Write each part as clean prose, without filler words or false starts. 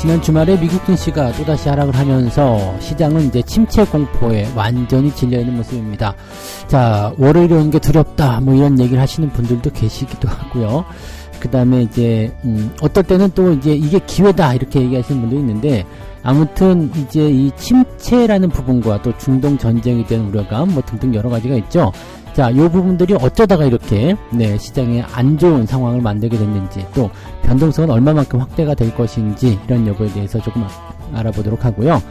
지난 주말에 미국 증시가 또다시 하락을 하면서 시장은 이제 침체 공포에 완전히 질려있는 모습입니다. 자, 월요일에 오는 게 두렵다 뭐 이런 얘기를 하시는 분들도 계시기도 하고요. 그 다음에 이제 어떨 때는 또 이제 이게 기회다 이렇게 얘기하시는 분도 있는데, 아무튼 이제 이 침체라는 부분과 또 중동 전쟁에 대한 우려감 뭐 등등 여러 가지가 있죠. 자, 요 부분들이 어쩌다가 이렇게 시장에 안 좋은 상황을 만들게 됐는지, 또 변동성은 얼마만큼 확대가 될 것인지 이런 여부에 대해서 조금 알아보도록 하고요.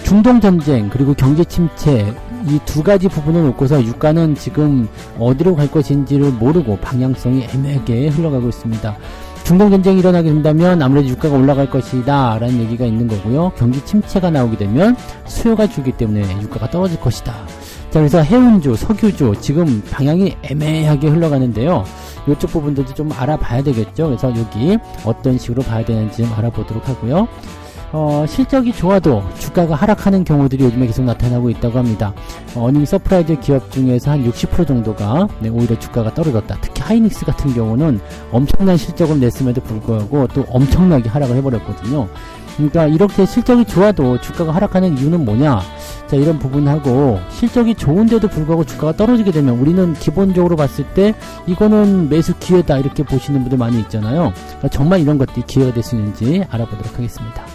중동 전쟁 그리고 경제 침체 이 두 가지 부분을 놓고서 유가는 지금 어디로 갈 것인지를 모르고 방향성이 애매하게 흘러가고 있습니다. 중동 전쟁이 일어나게 된다면 아무래도 유가가 올라갈 것이다 라는 얘기가 있는 거고요. 경기 침체가 나오게 되면 수요가 줄기 때문에 유가가 떨어질 것이다. 자, 그래서 해운주, 석유주 지금 방향이 애매하게 흘러가는데요. 이쪽 부분들도 좀 알아봐야 되겠죠. 그래서 여기 어떤 식으로 봐야 되는지 좀 알아보도록 하고요. 실적이 좋아도 주가가 하락하는 경우들이 요즘에 계속 나타나고 있다고 합니다. 어닝 서프라이즈 기업 중에서 한 60% 정도가 오히려 주가가 떨어졌다. 특히 하이닉스 같은 경우는 엄청난 실적을 냈음에도 불구하고 또 엄청나게 하락을 해버렸거든요. 그러니까 이렇게 실적이 좋아도 주가가 하락하는 이유는 뭐냐? 자, 이런 부분하고 실적이 좋은데도 불구하고 주가가 떨어지게 되면 우리는 기본적으로 봤을 때 이거는 매수 기회다 이렇게 보시는 분들 많이 있잖아요. 그러니까 정말 이런 것들이 기회가 될 수 있는지 알아보도록 하겠습니다.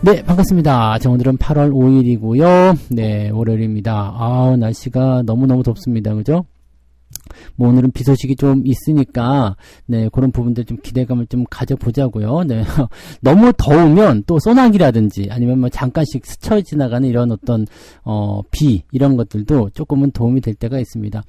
네, 반갑습니다. 자, 오늘은 8월 5일이고요. 네, 월요일입니다. 날씨가 너무너무 덥습니다. 그죠? 뭐 오늘은 비 소식이 좀 있으니까 그런 부분들 좀 기대감을 좀 가져보자고요. 너무 더우면 또 소나기라든지 아니면 뭐 잠깐씩 스쳐 지나가는 이런 어떤 비 이런 것들도 조금은 도움이 될 때가 있습니다.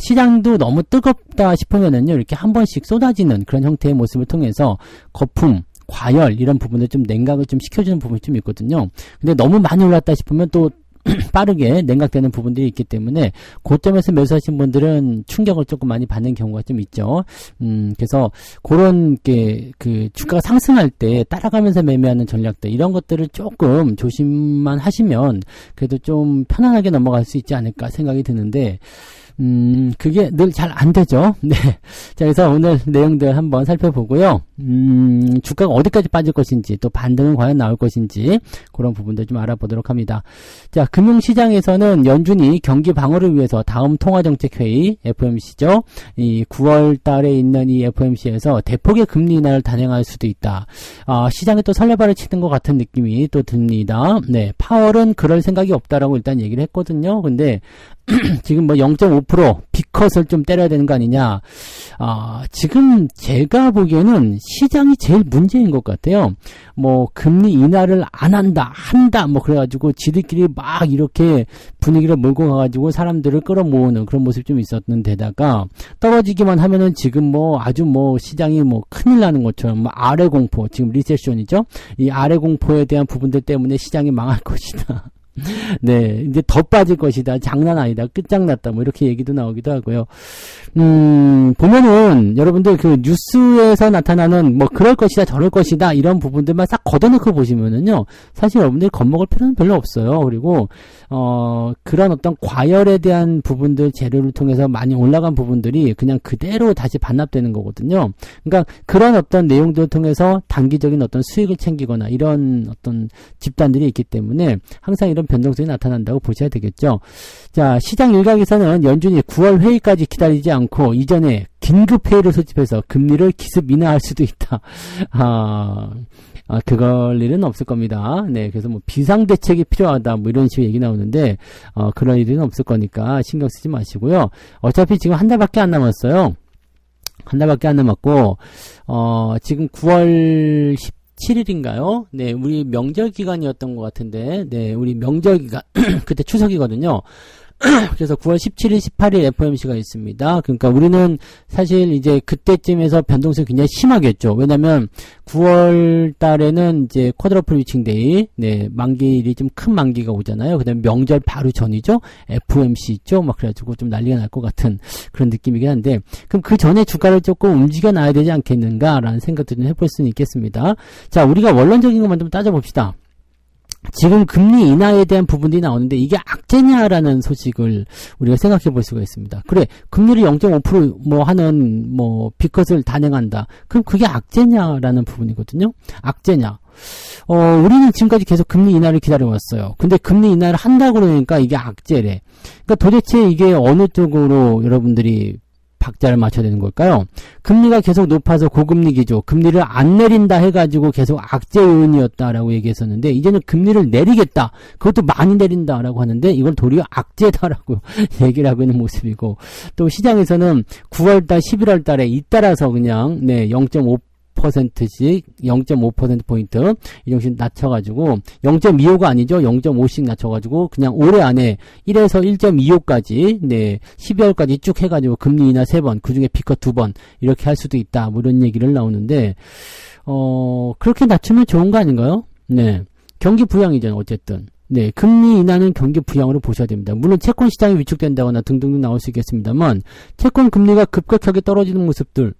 시장도 너무 뜨겁다 싶으면은요, 이렇게 한 번씩 쏟아지는 그런 형태의 모습을 통해서 거품, 과열 이런 부분을 좀 냉각을 좀 시켜주는 부분이 좀 있거든요. 근데 너무 많이 올랐다 싶으면 또 빠르게 냉각되는 부분들이 있기 때문에 고점에서 매수하신 분들은 충격을 조금 많이 받는 경우가 좀 있죠. 그래서 그런 게 그 주가가 상승할 때 따라가면서 매매하는 전략들 이런 것들을 조금 조심만 하시면 그래도 좀 편안하게 넘어갈 수 있지 않을까 생각이 드는데 그게 늘 잘 안 되죠. 네. 자, 그래서 오늘 내용들 한번 살펴보고요. 주가가 어디까지 빠질 것인지, 또 반등은 과연 나올 것인지, 그런 부분들 좀 알아보도록 합니다. 자, 금융시장에서는 연준이 경기 방어를 위해서 다음 통화정책회의, FOMC죠. 이 9월 달에 있는 이 FOMC에서 대폭의 금리 인하를 단행할 수도 있다. 시장에 또 설레발을 치는 것 같은 느낌이 또 듭니다. 네. 파월은 그럴 생각이 없다라고 일단 얘기를 했거든요. 근데, 지금 뭐 0.5% B컷을 좀 때려야 되는 거 아니냐. 지금 제가 보기에는 시장이 제일 문제인 것 같아요. 뭐 금리 인하를 안 한다 뭐 그래가지고 지들끼리 막 이렇게 분위기를 몰고 가가지고 사람들을 끌어모으는 그런 모습이 좀 있었는데다가 떨어지기만 하면은 지금 뭐 아주 뭐 시장이 뭐 큰일 나는 것처럼 뭐 아래 공포, 지금 리세션이죠. 이 아래 공포에 대한 부분들 때문에 시장이 망할 것이다. 네, 이제 더 빠질 것이다. 장난 아니다. 끝장났다. 뭐 이렇게 얘기도 나오기도 하고요. 보면은 여러분들 그 뉴스에서 나타나는 뭐 그럴 것이다, 저럴 것이다 이런 부분들만 싹 걷어놓고 보시면은요, 사실 여러분들이 겁먹을 필요는 별로 없어요. 그리고 그런 어떤 과열에 대한 부분들 재료를 통해서 많이 올라간 부분들이 그냥 그대로 다시 반납되는 거거든요. 그러니까 그런 어떤 내용들을 통해서 단기적인 어떤 수익을 챙기거나 이런 어떤 집단들이 있기 때문에 항상 이런 변동성이 나타난다고 보셔야 되겠죠. 자, 시장 일각에서는 연준이 9월 회의까지 기다리지 않고 이전에 긴급 회의를 소집해서 금리를 기습 인하할 수도 있다. 그럴 일은 없을 겁니다. 네, 그래서 뭐 비상대책이 필요하다 뭐 이런 식의 얘기 나오는데 그럴 일은 없을 거니까 신경 쓰지 마시고요. 어차피 지금 한 달밖에 안 남았어요. 한 달밖에 안 남았고 지금 9월 17일인가요? 네, 우리 명절 기간이었던 것 같은데, 네, 우리 명절 기간, 그때 추석이거든요. 그래서 9월 17일, 18일 FOMC가 있습니다. 그러니까 우리는 사실 이제 그때쯤에서 변동성이 굉장히 심하겠죠. 왜냐면 9월 달에는 이제 쿼드러플 위칭 데이, 네, 만기일이 좀 큰 만기가 오잖아요. 그 다음에 명절 바로 전이죠. FOMC 있죠. 막 그래가지고 좀 난리가 날 것 같은 그런 느낌이긴 한데, 그럼 그 전에 주가를 조금 움직여 놔야 되지 않겠는가라는 생각도 좀 해볼 수는 있겠습니다. 자, 우리가 원론적인 것만 좀 따져봅시다. 지금 금리 인하에 대한 부분들이 나오는데 이게 악재냐라는 소식을 우리가 생각해 볼 수가 있습니다. 그래, 금리를 0.5% 뭐 하는 뭐 비컷을 단행한다. 그럼 그게 악재냐라는 부분이거든요. 악재냐. 우리는 지금까지 계속 금리 인하를 기다려왔어요. 근데 금리 인하를 한다고 그러니까 이게 악재래. 그러니까 도대체 이게 어느 쪽으로 여러분들이 박자를 맞춰야 되는 걸까요? 금리가 계속 높아서 고금리 기조, 금리를 안 내린다 해가지고 계속 악재 요인이었다라고 얘기했었는데, 이제는 금리를 내리겠다, 그것도 많이 내린다라고 하는데 이걸 도리어 악재다라고 얘기를 하고 있는 모습이고, 또 시장에서는 9월달, 11월달에 잇따라서 그냥 0.5%씩 0.5%포인트 이 정도씩 낮춰가지고 0.25가 아니죠. 0.5씩 낮춰가지고 그냥 올해 안에 1에서 1.25까지 12월까지 쭉 해가지고 금리 인하 3번, 그 중에 비컷 2번 이렇게 할 수도 있다. 뭐 이런 얘기를 나오는데 그렇게 낮추면 좋은 거 아닌가요? 네, 경기 부양이잖아요. 어쨌든 네, 금리 인하는 경기 부양으로 보셔야 됩니다. 물론 채권 시장이 위축된다거나 등등 나올 수 있겠습니다만, 채권 금리가 급격하게 떨어지는 모습들,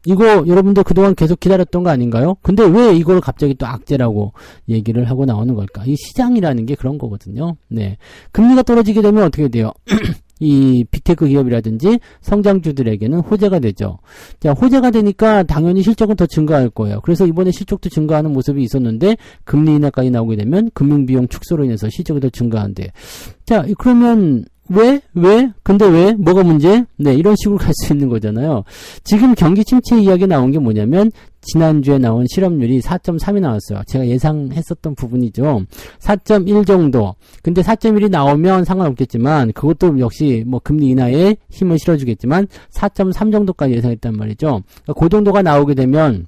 이거 여러분들 그동안 계속 기다렸던 거 아닌가요? 근데 왜 이걸 갑자기 또 악재라고 얘기를 하고 나오는 걸까? 이 시장이라는 게 그런 거거든요. 네, 금리가 떨어지게 되면 어떻게 돼요? 이 빅테크 기업이라든지 성장주들에게는 호재가 되죠. 자, 호재가 되니까 당연히 실적은 더 증가할 거예요. 그래서 이번에 실적도 증가하는 모습이 있었는데, 금리 인하까지 나오게 되면 금융비용 축소로 인해서 실적이 더 증가한대. 자, 그러면 근데 왜? 뭐가 문제? 네, 이런 식으로 갈 수 있는 거잖아요. 지금 경기 침체 이야기 나온 게 뭐냐면, 지난주에 나온 실업률이 4.3이 나왔어요. 제가 예상했었던 부분이죠. 4.1 정도. 근데 4.1이 나오면 상관없겠지만, 그것도 역시 뭐 금리 인하에 힘을 실어주겠지만, 4.3 정도까지 예상했단 말이죠. 그러니까 그 정도가 나오게 되면,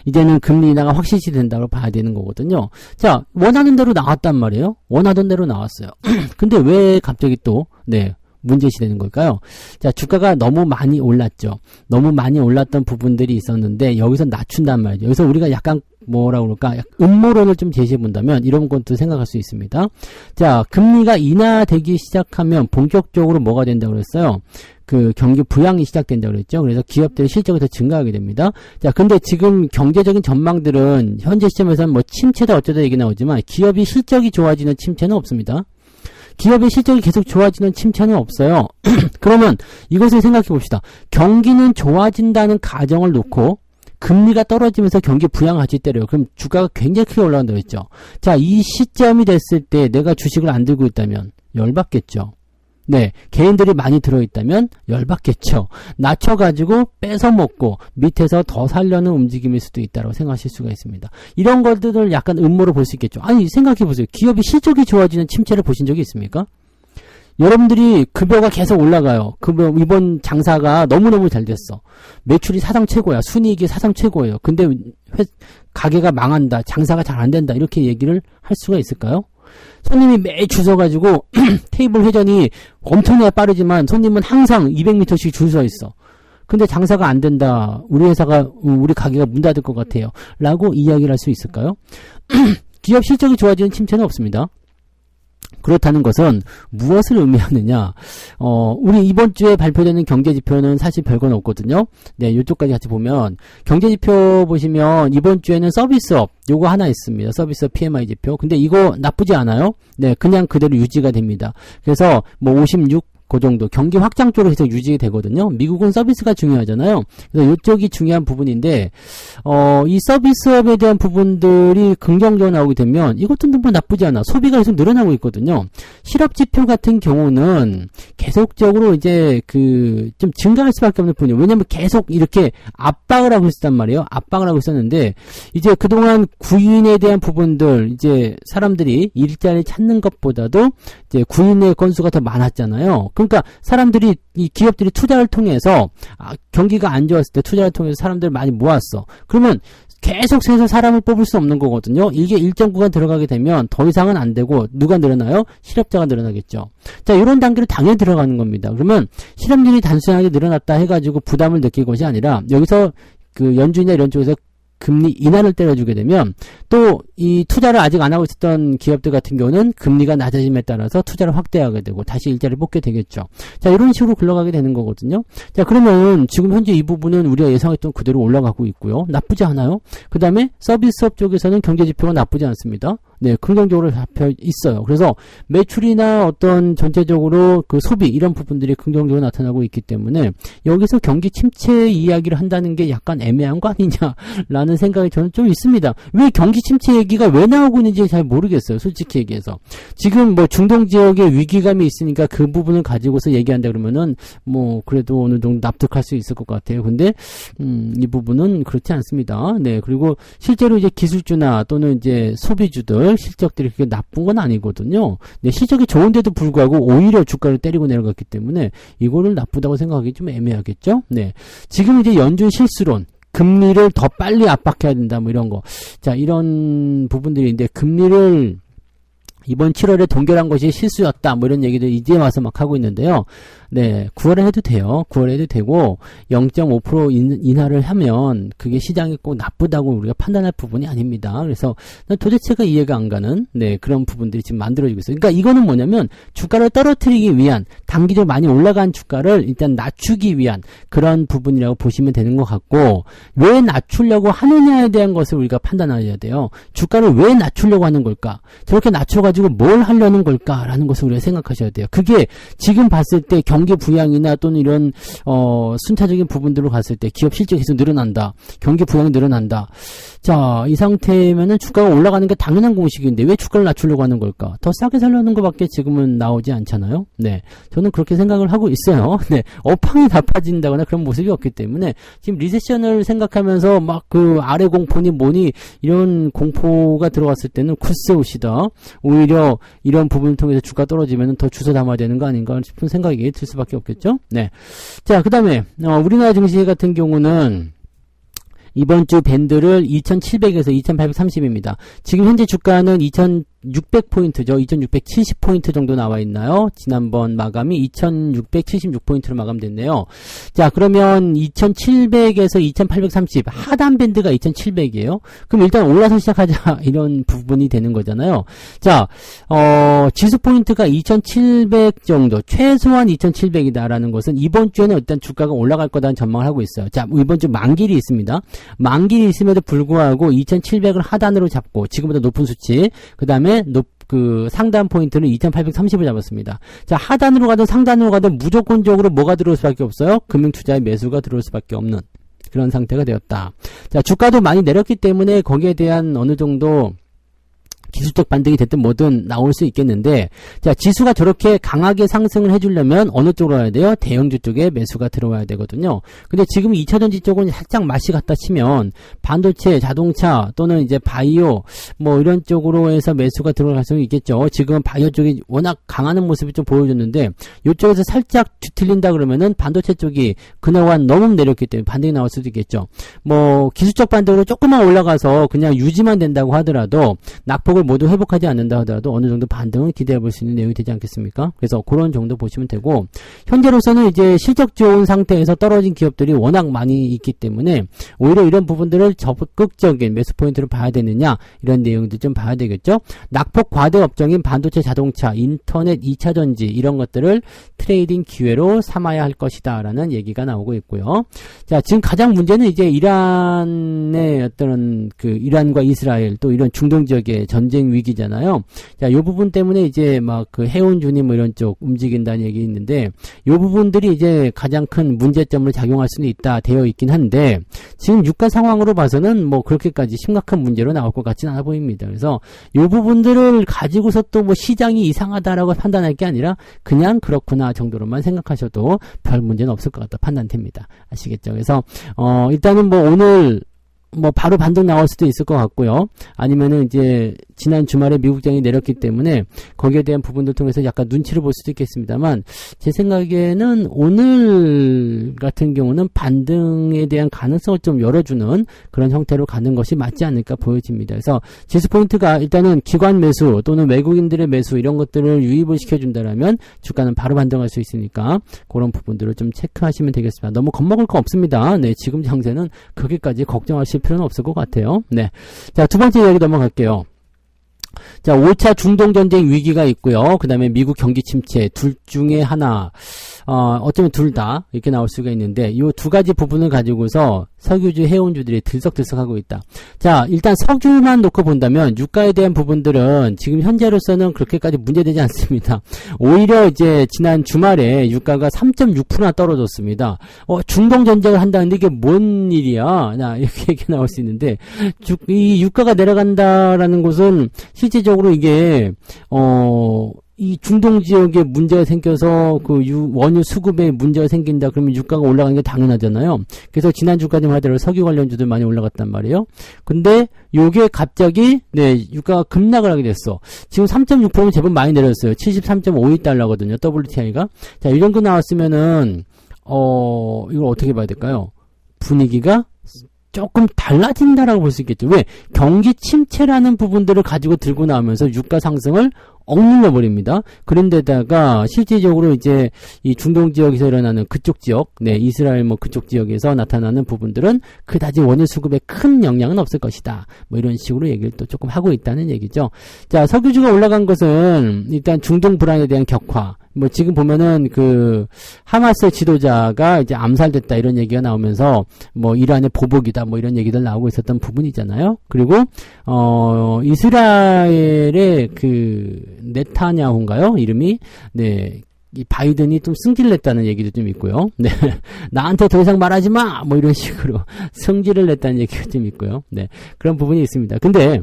이제는 금리 인하가 확실시 된다고 봐야 되는 거거든요. 자, 원하는 대로 나왔단 말이에요. 원하던 대로 나왔어요. 근데 왜 갑자기 또 문제시 되는 걸까요? 자, 주가가 너무 많이 올랐죠. 너무 많이 올랐던 부분들이 있었는데 여기서 낮춘단 말이죠. 여기서 우리가 약간 뭐라 그럴까? 음모론을 좀 제시해 본다면 이런 것도 생각할 수 있습니다. 자, 금리가 인하되기 시작하면 본격적으로 뭐가 된다고 그랬어요? 그 경기 부양이 시작된다고 그랬죠. 그래서 기업들의 실적이 더 증가하게 됩니다. 자, 근데 지금 경제적인 전망들은 현재 시점에서는 뭐 침체다 어쩌다 얘기 나오지만 기업이 실적이 좋아지는 침체는 없습니다. 기업의 실적이 계속 좋아지는 침체는 없어요. 그러면 이것을 생각해 봅시다. 경기는 좋아진다는 가정을 놓고 금리가 떨어지면서 경기 부양하지 때려요. 그럼 주가가 굉장히 크게 올라간다고 했죠. 자, 이 시점이 됐을 때 내가 주식을 안 들고 있다면 열받겠죠. 네, 개인들이 많이 들어있다면 열받겠죠. 낮춰가지고 뺏어먹고 밑에서 더 살려는 움직임일 수도 있다고 생각하실 수가 있습니다. 이런 것들을 약간 음모로 볼 수 있겠죠. 아니, 생각해보세요. 기업이 실적이 좋아지는 침체를 보신 적이 있습니까? 여러분들이 급여가 계속 올라가요. 급여 이번 장사가 너무너무 잘 됐어. 매출이 사상 최고야. 순이익이 사상 최고예요. 근데 가게가 망한다. 장사가 잘 안 된다. 이렇게 얘기를 할 수가 있을까요? 손님이 매일 줄 서가지고 테이블 회전이 엄청나게 빠르지만 손님은 항상 200m씩 줄 서 있어. 근데 장사가 안 된다. 우리 가게가 문 닫을 것 같아요. 라고 이야기를 할 수 있을까요? 기업 실적이 좋아지는 침체는 없습니다. 그렇다는 것은 무엇을 의미하느냐? 우리 이번 주에 발표되는 경제지표는 사실 별건 없거든요. 네, 이쪽까지 같이 보면 경제지표 보시면 이번 주에는 서비스업 요거 하나 있습니다. 서비스업 PMI 지표. 근데 이거 나쁘지 않아요. 네, 그냥 그대로 유지가 됩니다. 그래서 뭐 56 그 정도 경기 확장 쪽으로 계속 유지가 되거든요. 미국은 서비스가 중요하잖아요. 그래서 이쪽이 중요한 부분인데 이 서비스업에 대한 부분들이 긍정적으로 나오게 되면 이것도 뭐 나쁘지 않아. 소비가 계속 늘어나고 있거든요. 실업 지표 같은 경우는 계속적으로 이제 좀 증가할 수밖에 없는 부분이에요. 왜냐면 계속 이렇게 압박을 하고 있었단 말이에요. 압박을 하고 있었는데 이제 그동안 구인에 대한 부분들 이제 사람들이 일자리 찾는 것보다도 이제 구인의 건수가 더 많았잖아요. 그러니까 이 기업들이 투자를 통해서 경기가 안 좋았을 때 투자를 통해서 사람들 많이 모았어. 그러면 계속 세서 사람을 뽑을 수 없는 거거든요. 이게 일정 구간 들어가게 되면 더 이상은 안 되고 누가 늘어나요? 실업자가 늘어나겠죠. 자, 이런 단계로 당연히 들어가는 겁니다. 그러면 실업률이 단순하게 늘어났다 해가지고 부담을 느낄 것이 아니라 여기서 그 연준이나 이런 쪽에서 금리 인하를 때려주게 되면 또 이 투자를 아직 안 하고 있었던 기업들 같은 경우는 금리가 낮아짐에 따라서 투자를 확대하게 되고 다시 일자리를 뽑게 되겠죠. 자, 이런 식으로 굴러가게 되는 거거든요. 자, 그러면 지금 현재 이 부분은 우리가 예상했던 그대로 올라가고 있고요. 나쁘지 않아요. 그 다음에 서비스업 쪽에서는 경제지표가 나쁘지 않습니다. 네, 긍정적으로 잡혀 있어요. 그래서 매출이나 어떤 전체적으로 그 소비 이런 부분들이 긍정적으로 나타나고 있기 때문에 여기서 경기 침체 이야기를 한다는 게 약간 애매한 거 아니냐라는 생각이 저는 좀 있습니다. 왜 경기 침체 얘기가 왜 나오고 있는지 잘 모르겠어요. 솔직히 얘기해서. 지금 뭐 중동 지역에 위기감이 있으니까 그 부분을 가지고서 얘기한다 그러면은 뭐 그래도 어느 정도 납득할 수 있을 것 같아요. 근데 이 부분은 그렇지 않습니다. 네, 그리고 실제로 이제 기술주나 또는 이제 소비주들 실적들이 그렇게 나쁜 건 아니거든요. 네, 실적이 좋은데도 불구하고 오히려 주가를 때리고 내려갔기 때문에 이거를 나쁘다고 생각하기 좀 애매하겠죠. 네, 지금 이제 연준 실수론 금리를 더 빨리 압박해야 된다 뭐 이런 거. 자, 이런 부분들인데 금리를 이번 7월에 동결한 것이 실수였다 뭐 이런 얘기들 이제 와서 막 하고 있는데요. 네, 9월에 해도 돼요. 9월에 해도 되고 0.5% 인하를 하면 그게 시장이 꼭 나쁘다고 우리가 판단할 부분이 아닙니다. 그래서 도대체가 이해가 안 가는 네, 그런 부분들이 지금 만들어지고 있어요. 그러니까 이거는 뭐냐면 주가를 떨어뜨리기 위한 단기적으로 많이 올라간 주가를 일단 낮추기 위한 그런 부분이라고 보시면 되는 것 같고 왜 낮추려고 하느냐에 대한 것을 우리가 판단해야 돼요. 주가를 왜 낮추려고 하는 걸까? 저렇게 낮춰가지고 뭘 하려는 걸까라는 것을 우리가 생각하셔야 돼요. 그게 지금 봤을 때 경기 부양이나 또는 이런 순차적인 부분들로 갔을 때 기업 실적이 계속 늘어난다. 경기 부양이 늘어난다. 자, 이 상태면은 주가가 올라가는 게 당연한 공식인데 왜 주가를 낮추려고 하는 걸까? 더 싸게 살려는 것밖에 지금은 나오지 않잖아요. 네, 저는 그렇게 생각을 하고 있어요. 네, 업황이 나빠진다거나 그런 모습이 없기 때문에 지금 리세션을 생각하면서 막 그 아래 공포니 뭐니 이런 공포가 들어왔을 때는 굿세우시다. 오히려 이런 부분을 통해서 주가 떨어지면 더 주워 담아야 되는 거 아닌가 싶은 생각이 들 수밖에 없겠죠. 네, 자, 그 다음에 우리나라 증시 같은 경우는 이번 주 밴드를 2700에서 2830입니다. 지금 현재 주가는 2600포인트죠. 2670포인트 정도 나와 있나요? 지난번 마감이 2676포인트로 마감됐네요. 자, 그러면 2700에서 2830 하단 밴드가 2700이에요. 그럼 일단 올라서 시작하자 이런 부분이 되는 거잖아요. 자, 지수 포인트가 2700 정도, 최소한 2700이다라는 것은 이번 주에는 일단 주가가 올라갈 거다는 전망을 하고 있어요. 자, 이번 주 만길이 있습니다. 만길이 있음에도 불구하고 2700을 하단으로 잡고 지금보다 높은 수치, 그 다음에 그 상단 포인트는 2830을 잡았습니다. 자, 하단으로 가든 상단으로 가든 무조건적으로 뭐가 들어올 수밖에 없어요? 금융투자의 매수가 들어올 수밖에 없는 그런 상태가 되었다. 자, 주가도 많이 내렸기 때문에 거기에 대한 어느 정도 기술적 반등이 됐든 뭐든 나올 수 있겠는데, 자, 지수가 저렇게 강하게 상승을 해주려면 어느 쪽으로 와야 돼요? 대형주 쪽에 매수가 들어와야 되거든요. 근데 지금 2차전지 쪽은 살짝 맛이 갔다 치면 반도체, 자동차 또는 이제 바이오 뭐 이런 쪽으로 해서 매수가 들어갈 수 있겠죠. 지금 바이오 쪽이 워낙 강하는 모습이 좀 보여줬는데 이쪽에서 살짝 뒤틀린다 그러면은 반도체 쪽이 그동안 너무 내렸기 때문에 반등이 나올 수도 있겠죠. 뭐 기술적 반등으로 조금만 올라가서 그냥 유지만 된다고 하더라도 낙폭을 모두 회복하지 않는다 하더라도 어느 정도 반등을 기대해 볼 수 있는 내용이 되지 않겠습니까? 그래서 그런 정도 보시면 되고, 현재로서는 이제 실적 좋은 상태에서 떨어진 기업들이 워낙 많이 있기 때문에 오히려 이런 부분들을 적극적인 매수 포인트를 봐야 되느냐 이런 내용들 좀 봐야 되겠죠. 낙폭 과대 업종인 반도체, 자동차, 인터넷, 2차전지 이런 것들을 트레이딩 기회로 삼아야 할 것이다 라는 얘기가 나오고 있고요. 자, 지금 가장 문제는 이제 이란의 어떤 그 이란과 이스라엘 또 이런 중동 지역의 전쟁 위기잖아요. 자, 요 부분 때문에 이제 막 그 해운준이 뭐 이런 쪽 움직인다는 얘기 있는데, 요 부분들이 이제 가장 큰 문제점을 작용할 수는 있다 되어 있긴 한데, 지금 유가 상황으로 봐서는 뭐 그렇게까지 심각한 문제로 나올 것 같지는 않아 보입니다. 그래서 요 부분들을 가지고서 또 뭐 시장이 이상하다라고 판단할 게 아니라 그냥 그렇구나 정도로만 생각하셔도 별 문제는 없을 것 같다 판단됩니다. 아시겠죠? 그래서 일단은 뭐 오늘 뭐 바로 반등 나올 수도 있을 것 같고요. 아니면은 이제 지난 주말에 미국장이 내렸기 때문에 거기에 대한 부분들 통해서 약간 눈치를 볼 수도 있겠습니다만 제 생각에는 오늘 같은 경우는 반등에 대한 가능성을 좀 열어주는 그런 형태로 가는 것이 맞지 않을까 보여집니다. 그래서 지수 포인트가 일단은 기관 매수 또는 외국인들의 매수 이런 것들을 유입을 시켜준다라면 주가는 바로 반등할 수 있으니까 그런 부분들을 좀 체크하시면 되겠습니다. 너무 겁먹을 거 없습니다. 네, 지금 장세는 그렇게까지 걱정하실 필요는 없을 것 같아요. 네, 자, 두 번째 이야기 넘어갈게요. 자, 5차 중동전쟁 위기가 있고요. 그 다음에 미국 경기 침체 둘 중에 하나 어쩌면 둘 다 이렇게 나올 수가 있는데 이 두 가지 부분을 가지고서 석유주 해운주들이 들썩들썩하고 있다. 자, 일단 석유만 놓고 본다면 유가에 대한 부분들은 지금 현재로서는 그렇게까지 문제되지 않습니다. 오히려 이제 지난 주말에 유가가 3.6%나 떨어졌습니다. 중동 전쟁을 한다는데 이게 뭔 일이야? 이렇게 얘기 나올 수 있는데 이 유가가 내려간다라는 것은 실질적으로 이게 이 중동 지역에 문제가 생겨서 그 원유 수급에 문제가 생긴다 그러면 유가가 올라가는 게 당연하잖아요. 그래서 지난주까지만 하더라도 석유 관련주들 많이 올라갔단 말이에요. 근데 요게 갑자기 유가가 급락을 하게 됐어. 지금 3.6%면 제법 많이 내렸어요. 73.52달러거든요. WTI가. 자, 이 정도 나왔으면은 이걸 어떻게 봐야 될까요? 분위기가 조금 달라진다라고 볼 수 있겠죠. 왜? 경기 침체라는 부분들을 가지고 들고 나오면서 유가 상승을 억눌러 버립니다. 그런데다가 실질적으로 이제 이 중동 지역에서 일어나는 그쪽 지역, 이스라엘 그쪽 지역에서 나타나는 부분들은 그다지 원유 수급에 큰 영향은 없을 것이다. 이런 식으로 얘기를 또 조금 하고 있다는 얘기죠. 자, 석유주가 올라간 것은 일단 중동 불안에 대한 격화. 지금 보면은 하마스 지도자가 이제 암살됐다 이런 얘기가 나오면서 이란의 보복이다 이런 얘기들 나오고 있었던 부분이잖아요. 그리고 이스라엘의 네타냐후인가요? 이름이 이 바이든이 좀 승질을 냈다는 얘기도 좀 있고요. 네. 나한테 더 이상 말하지 마! 이런 식으로 승질을 냈다는 얘기가 좀 있고요. 네. 그런 부분이 있습니다. 근데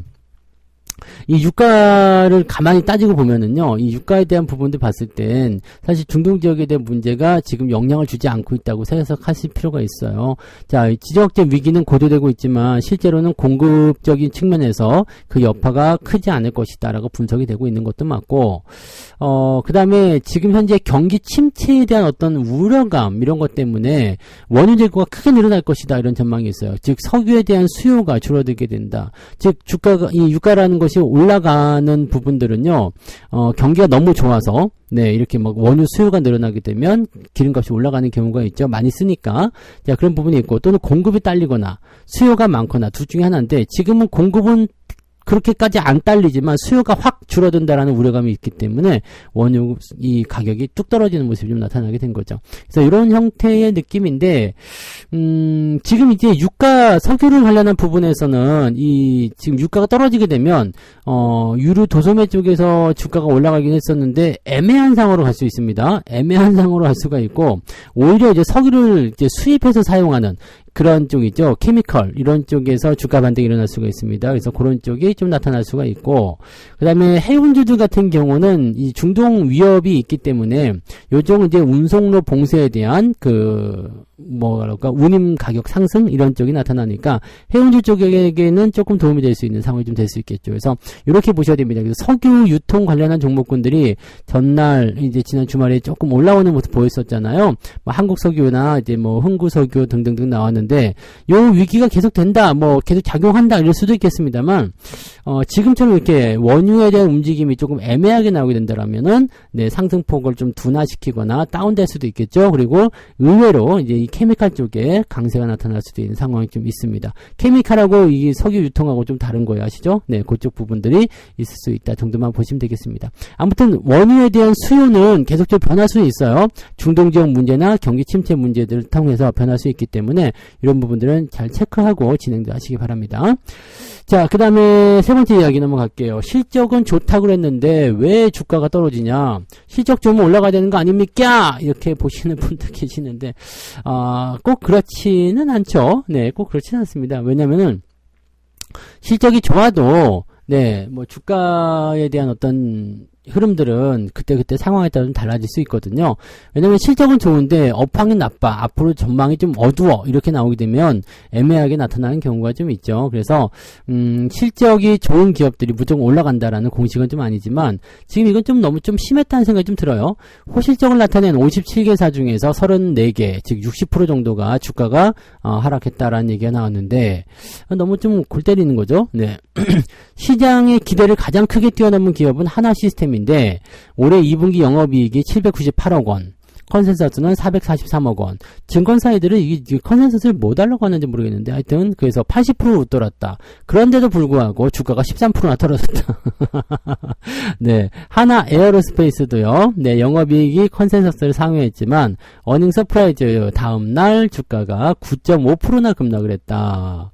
이 유가를 가만히 따지고 보면은요, 이 유가에 대한 부분들 봤을 땐 사실 중동 지역에 대한 문제가 지금 영향을 주지 않고 있다고 생각하실 필요가 있어요. 자, 지정학적 위기는 고조되고 있지만 실제로는 공급적인 측면에서 그 여파가 크지 않을 것이다라고 분석이 되고 있는 것도 맞고, 그 다음에 지금 현재 경기 침체에 대한 어떤 우려감 이런 것 때문에 원유 재고가 크게 늘어날 것이다 이런 전망이 있어요. 즉 석유에 대한 수요가 줄어들게 된다. 즉 이 유가라는 것이 올라가는 부분들은요, 경기가 너무 좋아서, 이렇게 원유 수요가 늘어나게 되면 기름값이 올라가는 경우가 있죠. 많이 쓰니까. 자, 그런 부분이 있고, 또는 공급이 딸리거나, 수요가 많거나, 둘 중에 하나인데, 지금은 공급은 그렇게까지 안 딸리지만 수요가 확 줄어든다라는 우려감이 있기 때문에 원유 이 가격이 뚝 떨어지는 모습이 좀 나타나게 된 거죠. 그래서 이런 형태의 느낌인데 지금 이제 석유를 관련한 부분에서는 지금 유가가 떨어지게 되면 유류 도소매 쪽에서 주가가 올라가긴 했었는데 애매한 상으로 갈 수 있습니다. 애매한 상으로 갈 수가 있고 오히려 이제 석유를 이제 수입해서 사용하는 그런 쪽이죠. 케미컬 이런 쪽에서 주가 반등이 일어날 수가 있습니다. 그래서 그런 쪽이 좀 나타날 수가 있고 그 다음에 해운주들 같은 경우는 이 중동 위협이 있기 때문에 요즘 이제 운송로 봉쇄에 대한 운임 가격 상승 이런 쪽이 나타나니까 해운주 쪽에게는 조금 도움이 될 수 있는 상황이 좀 될 수 있겠죠. 그래서 이렇게 보셔야 됩니다. 그래서 석유 유통 관련한 종목군들이 전날 이제 지난 주말에 조금 올라오는 모습 보였었잖아요. 한국석유나 이제 흥구석유 등등등 나왔는데 요 위기가 계속 된다, 계속 작용한다 이럴 수도 있겠습니다만 지금처럼 이렇게 원유에 대한 움직임이 조금 애매하게 나오게 된다라면은 상승폭을 좀 둔화시키거나 다운될 수도 있겠죠. 그리고 의외로 이제 이 케미칼 쪽에 강세가 나타날 수도 있는 상황이 좀 있습니다. 케미칼하고 이 석유 유통하고 좀 다른 거예요. 아시죠? 그쪽 부분들이 있을 수 있다 정도만 보시면 되겠습니다. 아무튼 원유에 대한 수요는 계속적으로 변할 수 있어요. 중동 지역 문제나 경기 침체 문제들을 통해서 변할 수 있기 때문에 이런 부분들은 잘 체크하고 진행도 하시기 바랍니다. 자, 그 다음에 세 번째 이야기 넘어갈게요. 실적은 좋다고 그랬는데 왜 주가가 떨어지냐? 실적 좋으면 올라가야 되는 거 아닙니까? 이렇게 보시는 분들 계시는데 꼭 그렇지는 않죠. 꼭 그렇지는 않습니다. 왜냐면은 실적이 좋아도 주가에 대한 어떤 흐름들은 그때그때 상황에 따라 좀 달라질 수 있거든요. 왜냐면 실적은 좋은데 업황이 나빠, 앞으로 전망이 좀 어두워 이렇게 나오게 되면 애매하게 나타나는 경우가 좀 있죠. 그래서 실적이 좋은 기업들이 무조건 올라간다라는 공식은 좀 아니지만 지금 이건 좀 너무 좀 심했다는 생각이 좀 들어요. 호실적을 나타낸 57개사 중에서 34개, 즉 60% 정도가 주가가 하락했다라는 얘기가 나왔는데 너무 좀 골 때리는 거죠. 네. 시장의 기대를 가장 크게 뛰어넘은 기업은 하나시스템인데 올해 2분기 영업이익이 798억 원, 컨센서스는 443억 원. 증권사이들은 이 컨센서스를 뭐 달라고 하는지 모르겠는데 하여튼 그래서 80% 웃돌았다. 그런데도 불구하고 주가가 13%나 떨어졌다. 네, 하나 에어로스페이스도요. 네, 영업이익이 컨센서스를 상회했지만 어닝 서프라이즈 다음날 주가가 9.5%나 급락을 했다.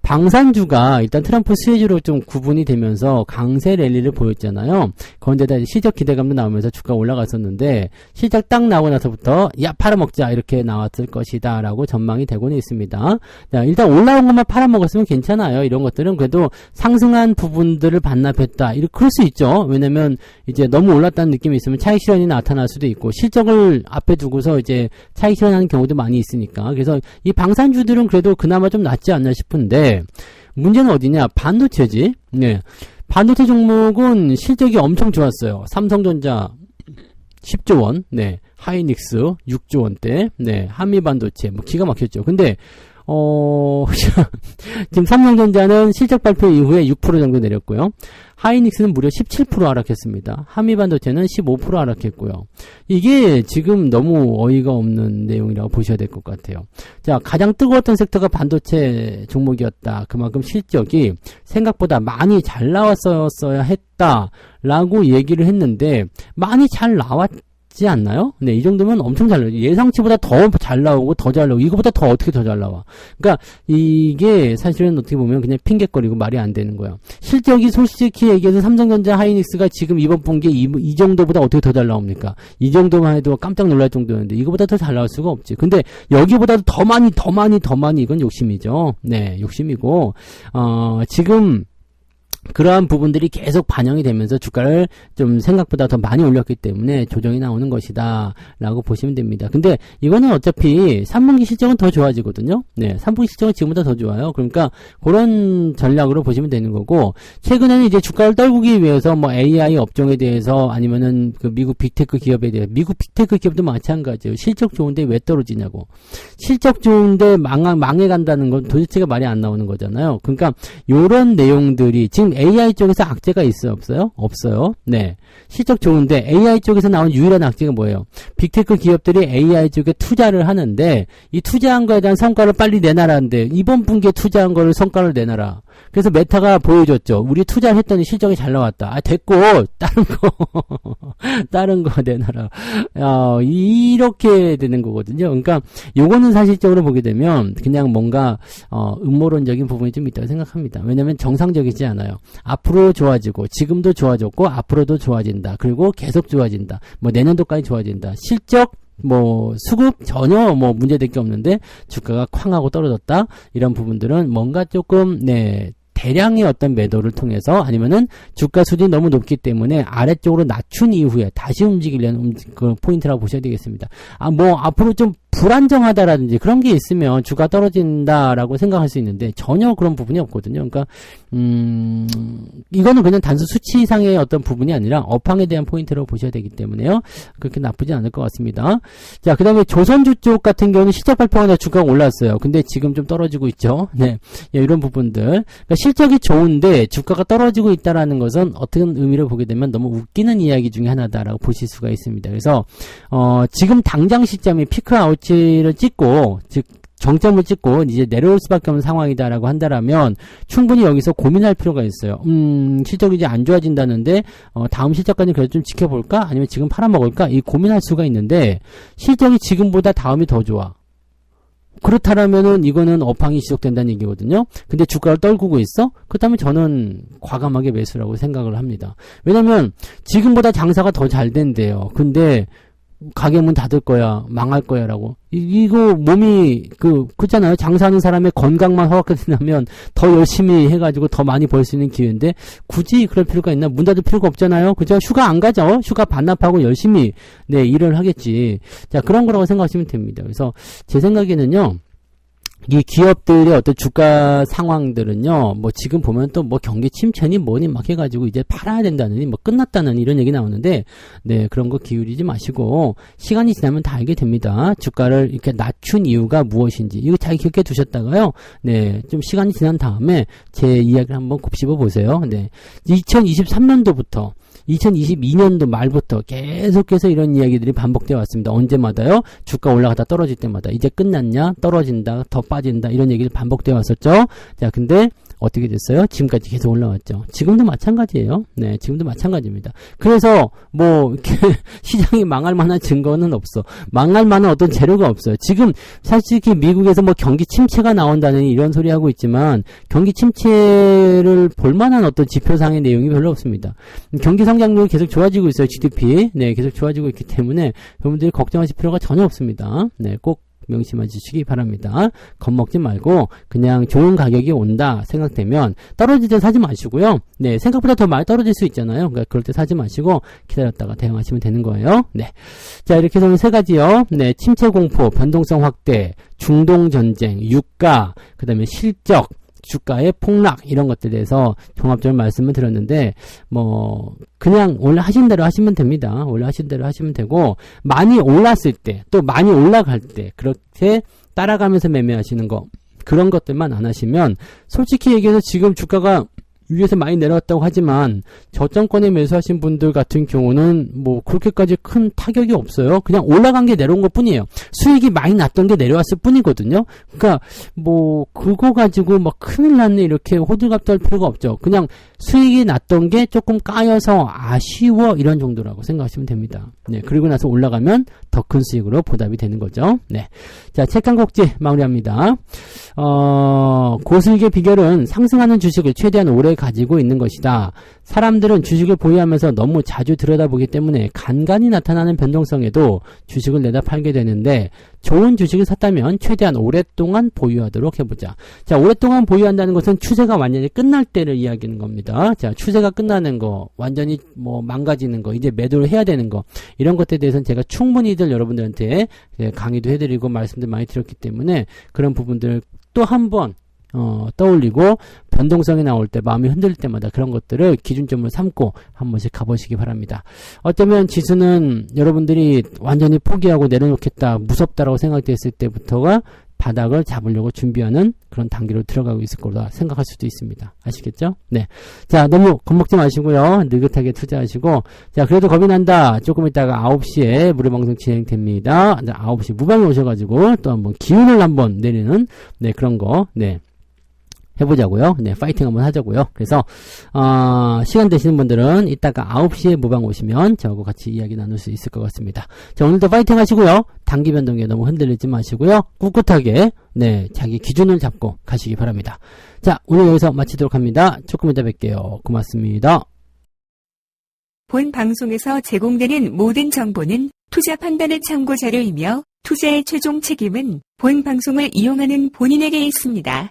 방산주가 일단 트럼프 수혜주로 좀 구분이 되면서 강세 랠리를 보였잖아요. 그런데다 실적 기대감도 나오면서 주가가 올라갔었는데 실적 딱 나오고 나서부터 야 팔아먹자 이렇게 나왔을 것이다 라고 전망이 되고는 있습니다. 자, 일단 올라온 것만 팔아먹었으면 괜찮아요. 이런 것들은 그래도 상승한 부분들을 반납했다. 그럴 수 있죠. 왜냐면 이제 너무 올랐다는 느낌이 있으면 차익 실현이 나타날 수도 있고 실적을 앞에 두고서 이제 차익 실현하는 경우도 많이 있으니까. 그래서 이 방산주들은 그래도 그나마 좀 낫지 않나 싶은데 문제는 어디냐? 반도체지. 네. 반도체 종목은 실적이 엄청 좋았어요. 삼성전자 10조 원, 네. 하이닉스 6조 원대, 네. 한미반도체, 뭐 기가 막혔죠. 근데 지금 삼성전자는 실적 발표 이후에 6% 정도 내렸고요. 하이닉스는 무려 17% 하락했습니다. 한미반도체는 15% 하락했고요. 이게 지금 너무 어이가 없는 내용이라고 보셔야 될 것 같아요. 자, 가장 뜨거웠던 섹터가 반도체 종목이었다. 그만큼 실적이 생각보다 많이 잘 나왔어야 했다라고 얘기를 했는데 많이 잘 나왔지 않나요? 네, 이 정도면 엄청 잘 나와요. 예상치보다 더 잘 나오고 더 잘 나오고 이거보다 더 어떻게 더 잘 나와. 그러니까 이게 사실은 어떻게 보면 그냥 핑계거리고 말이 안 되는 거예요. 실적이 솔직히 얘기해서 삼성전자 하이닉스가 지금 이번 분기에 이 정도보다 어떻게 더 잘 나옵니까? 이 정도만 해도 깜짝 놀랄 정도였는데 이거보다 더 잘 나올 수가 없지. 근데 여기보다도 더 많이 이건 욕심이죠. 네, 욕심이고 지금 그러한 부분들이 계속 반영이 되면서 주가를 좀 생각보다 더 많이 올렸기 때문에 조정이 나오는 것이다 라고 보시면 됩니다. 근데 이거는 어차피 3분기 실적은 더 좋아지거든요. 네, 3분기 실적은 지금보다 더 좋아요. 그러니까 그런 전략으로 보시면 되는 거고 최근에는 이제 주가를 떨구기 위해서 뭐 AI 업종에 대해서 아니면은 그 미국 빅테크 기업에 대해 미국 빅테크 기업도 마찬가지예요. 실적 좋은데 왜 떨어지냐고. 실적 좋은데 망해간다는 건 도대체가 말이 안 나오는 거잖아요. 그러니까 요런 내용들이 지금 AI 쪽에서 악재가 있어요? 없어요? 없어요. 네. 실적 좋은데 AI 쪽에서 나온 유일한 악재가 뭐예요? 빅테크 기업들이 AI 쪽에 투자를 하는데 이 투자한 거에 대한 성과를 빨리 내놔라는데 이번 분기에 투자한 거를 성과를 내놔라. 그래서 메타가 보여줬죠. 우리 투자를 했더니 실적이 잘 나왔다. 됐고 다른 거 내놔라. 이렇게 되는 거거든요. 그러니까 요거는 사실적으로 보게 되면 그냥 뭔가 음모론적인 부분이 좀 있다고 생각합니다. 왜냐면 정상적이지 않아요. 앞으로 좋아지고 지금도 좋아졌고 앞으로도 좋아진다. 그리고 계속 좋아진다. 뭐 내년도까지 좋아진다. 실적 수급 전혀 문제될 게 없는데 주가가 쾅 하고 떨어졌다. 이런 부분들은 뭔가 조금 대량의 어떤 매도를 통해서 아니면은 주가 수준이 너무 높기 때문에 아래쪽으로 낮춘 이후에 다시 움직이려는 그 포인트라고 보셔야 되겠습니다. 앞으로 좀 불안정하다라든지 그런 게 있으면 주가 떨어진다라고 생각할 수 있는데 전혀 그런 부분이 없거든요. 그러니까 이거는 그냥 단순 수치상의 어떤 부분이 아니라 업황에 대한 포인트라고 보셔야 되기 때문에요. 그렇게 나쁘지 않을 것 같습니다. 자, 그 다음에 조선주 쪽 같은 경우는 실적 발표가 나서 주가가 올랐어요. 근데 지금 좀 떨어지고 있죠. 네, 이런 부분들. 그러니까 실적이 좋은데 주가가 떨어지고 있다라는 것은 어떤 의미를 보게 되면 너무 웃기는 이야기 중에 하나다라고 보실 수가 있습니다. 그래서 지금 당장 시점이 피크 아웃치를 찍고 즉 정점을 찍고 이제 내려올 수밖에 없는 상황이다라고 한다라면 충분히 여기서 고민할 필요가 있어요. 실적이 이제 안 좋아진다는데 다음 실적까지 그래도 좀 지켜볼까? 아니면 지금 팔아먹을까? 이 고민할 수가 있는데 실적이 지금보다 다음이 더 좋아. 그렇다라면은 이거는 업황이 지속된다는 얘기거든요. 근데 주가를 떨구고 있어? 그렇다면 저는 과감하게 매수라고 생각을 합니다. 왜냐면 지금보다 장사가 더 잘 된대요. 근데 가게 문 닫을 거야, 망할 거야, 라고. 이거 몸이, 그렇잖아요. 장사하는 사람의 건강만 허락된다면 더 열심히 해가지고 더 많이 벌 수 있는 기회인데, 굳이 그럴 필요가 있나? 문 닫을 필요가 없잖아요. 그죠? 휴가 안 가죠? 휴가 반납하고 열심히, 일을 하겠지. 자, 그런 거라고 생각하시면 됩니다. 그래서, 제 생각에는요, 이 기업들의 어떤 주가 상황들은요, 지금 보면 또 경기 침체니 뭐니 막 해가지고 이제 팔아야 된다느니 끝났다는 이런 얘기 나오는데, 그런 거 기울이지 마시고, 시간이 지나면 다 알게 됩니다. 주가를 이렇게 낮춘 이유가 무엇인지. 이거 잘 기억해 두셨다가요, 좀 시간이 지난 다음에 제 이야기를 한번 곱씹어 보세요. 2023년도부터 2022년도 말부터 계속해서 이런 이야기들이 반복되어 왔습니다. 언제마다요? 주가 올라가다 떨어질 때마다. 이제 끝났냐? 떨어진다? 더 빠진다? 이런 얘기를 반복되어 왔었죠. 자, 근데 어떻게 됐어요? 지금까지 계속 올라왔죠. 지금도 마찬가지예요. 지금도 마찬가지입니다. 그래서 이렇게 시장이 망할 만한 증거는 없어. 망할 만한 어떤 재료가 없어요. 지금 솔직히 미국에서 경기 침체가 나온다는 이런 소리 하고 있지만 경기 침체를 볼 만한 어떤 지표상의 내용이 별로 없습니다. 경기 성장률이 계속 좋아지고 있어요. GDP. 계속 좋아지고 있기 때문에 여러분들이 걱정하실 필요가 전혀 없습니다. 꼭 명심해 주시기 바랍니다. 겁먹지 말고 그냥 좋은 가격이 온다 생각되면 떨어질 때 사지 마시고요. 생각보다 더 많이 떨어질 수 있잖아요. 그러니까 그럴 때 사지 마시고 기다렸다가 대응하시면 되는 거예요. 자, 이렇게 해서 세 가지요. 침체 공포, 변동성 확대, 중동 전쟁, 유가, 그다음에 실적, 주가의 폭락 이런 것들에 대해서 종합적으로 말씀을 드렸는데 그냥 원래 하신 대로 하시면 됩니다. 원래 하신 대로 하시면 되고 많이 올랐을 때 또 많이 올라갈 때 그렇게 따라가면서 매매하시는 거 그런 것들만 안 하시면 솔직히 얘기해서 지금 주가가 위에서 많이 내려왔다고 하지만 저점권에 매수하신 분들 같은 경우는 그렇게까지 큰 타격이 없어요. 그냥 올라간 게 내려온 것 뿐이에요. 수익이 많이 났던 게 내려왔을 뿐이거든요. 그러니까 그거 가지고 큰일 났네 이렇게 호들갑 떨 필요가 없죠. 그냥 수익이 났던 게 조금 까여서 아쉬워 이런 정도라고 생각하시면 됩니다. 그리고 나서 올라가면 더 큰 수익으로 보답이 되는 거죠. 자, 책 한 곡지 마무리합니다. 고수익의 비결은 상승하는 주식을 최대한 오래 가지고 있는 것이다. 사람들은 주식을 보유하면서 너무 자주 들여다보기 때문에 간간히 나타나는 변동성에도 주식을 내다 팔게 되는데 좋은 주식을 샀다면 최대한 오랫동안 보유하도록 해보자. 자, 오랫동안 보유한다는 것은 추세가 완전히 끝날 때를 이야기하는 겁니다. 자, 추세가 끝나는 거, 완전히 망가지는 거, 이제 매도를 해야 되는 거 이런 것들에 대해서는 제가 충분히들 여러분들한테 강의도 해드리고 말씀도 많이 드렸기 때문에 그런 부분들 또 한번 떠올리고 변동성이 나올 때 마음이 흔들릴 때마다 그런 것들을 기준점으로 삼고 한 번씩 가보시기 바랍니다. 어쩌면 지수는 여러분들이 완전히 포기하고 내려놓겠다 무섭다라고 생각됐을 때부터가 바닥을 잡으려고 준비하는 그런 단계로 들어가고 있을 거라 생각할 수도 있습니다. 아시겠죠? 자, 너무 겁먹지 마시고요. 느긋하게 투자하시고 자, 그래도 겁이 난다. 조금 있다가 9시에 무료방송 진행됩니다. 9시 무방에 오셔가지고 또 한번 기운을 한번 내리는 그런 거 해보자고요. 파이팅 한번 하자고요. 그래서 시간 되시는 분들은 이따가 9시에 무방 오시면 저하고 같이 이야기 나눌 수 있을 것 같습니다. 자, 오늘도 파이팅 하시고요. 단기 변동에 너무 흔들리지 마시고요. 꿋꿋하게 자기 기준을 잡고 가시기 바랍니다. 자, 오늘 여기서 마치도록 합니다. 조금 이따 뵐게요. 고맙습니다. 본 방송에서 제공되는 모든 정보는 투자 판단의 참고 자료이며 투자의 최종 책임은 본 방송을 이용하는 본인에게 있습니다.